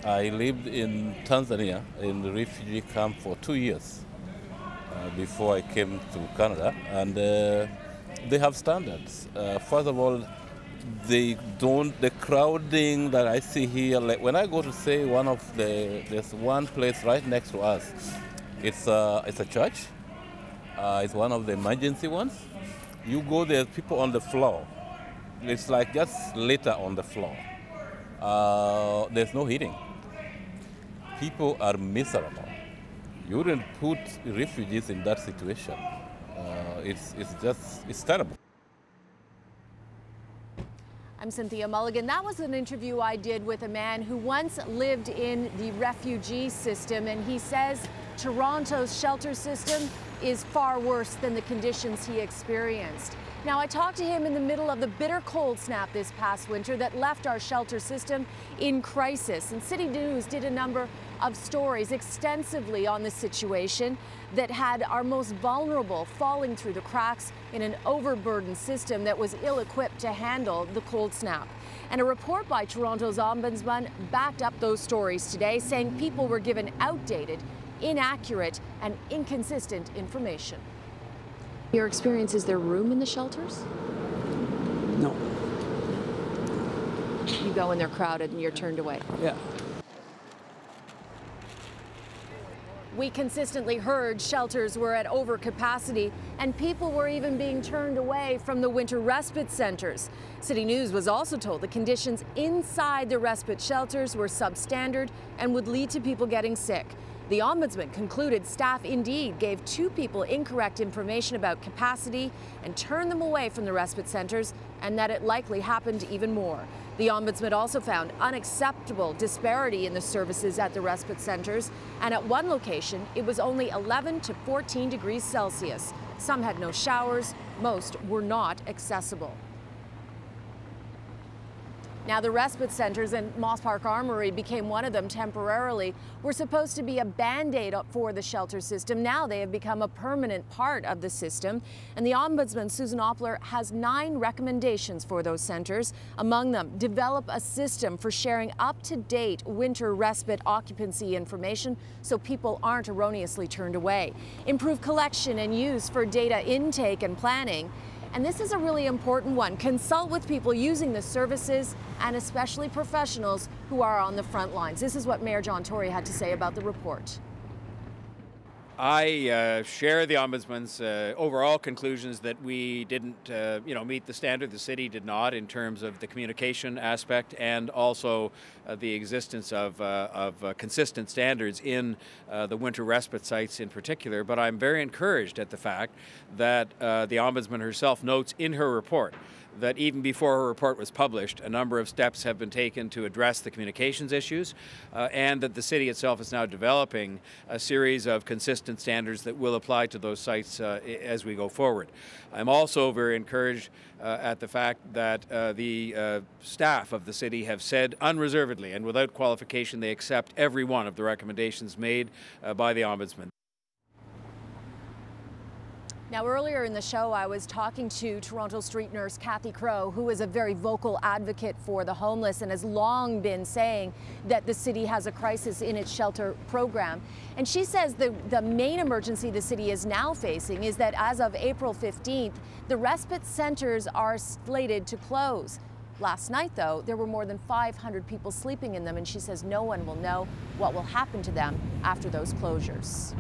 I lived in Tanzania in the refugee camp for 2 years before I came to Canada, and they have standards. First of all, the crowding that I see here, like when I go to say there's one place right next to us, it's a church, it's one of the emergency ones. You go there, people on the floor. It's like just litter on the floor. There's no heating. People are miserable. You wouldn't put refugees in that situation. It's terrible. I'm Cynthia Mulligan. That was an interview I did with a man who once lived in the refugee system, and he says Toronto's shelter system is far worse than the conditions he experienced. Now, I talked to him in the middle of the bitter cold snap this past winter that left our shelter system in crisis. And City News did a number of stories extensively on the situation that had our most vulnerable falling through the cracks in an overburdened system that was ill-equipped to handle the cold snap. And a report by Toronto's ombudsman backed up those stories today, saying people were given outdated, inaccurate, and inconsistent information. Your experience, is there room in the shelters? No. You go and they're crowded and you're turned away? Yeah. We consistently heard shelters were at overcapacity and people were even being turned away from the winter respite centers. City News was also told the conditions inside the respite shelters were substandard and would lead to people getting sick. The ombudsman concluded staff indeed gave 2 people incorrect information about capacity and turned them away from the respite centers, and that it likely happened even more. The ombudsman also found unacceptable disparity in the services at the respite centers, and at one location it was only 11 to 14 degrees Celsius. Some had no showers, most were not accessible. Now, the respite centers, and Moss Park Armory became one of them temporarily, were supposed to be a band-aid for the shelter system. Now they have become a permanent part of the system. And the ombudsman, Susan Oppler, has 9 recommendations for those centers. Among them, develop a system for sharing up-to-date winter respite occupancy information so people aren't erroneously turned away. Improve collection and use for data intake and planning. And this is a really important one. Consult with people using the services and especially professionals who are on the front lines. This is what Mayor John Tory had to say about the report. I share the Ombudsman's overall conclusions that we didn't meet the standard. The city did not in terms of the communication aspect and also the existence of consistent standards in the winter respite sites in particular. But I'm very encouraged at the fact that the Ombudsman herself notes in her report that even before her report was published, a number of steps have been taken to address the communications issues, and that the city itself is now developing a series of consistent standards that will apply to those sites as we go forward. I'm also very encouraged at the fact that the staff of the city have said unreservedly and without qualification they accept every one of the recommendations made by the Ombudsman. Now, earlier in the show, I was talking to Toronto street nurse Cathy Crow, who is a very vocal advocate for the homeless and has long been saying that the city has a crisis in its shelter program. And she says the main emergency the city is now facing is that as of April 15th, the respite centers are slated to close. Last night, though, there were more than 500 people sleeping in them, and she says no one will know what will happen to them after those closures.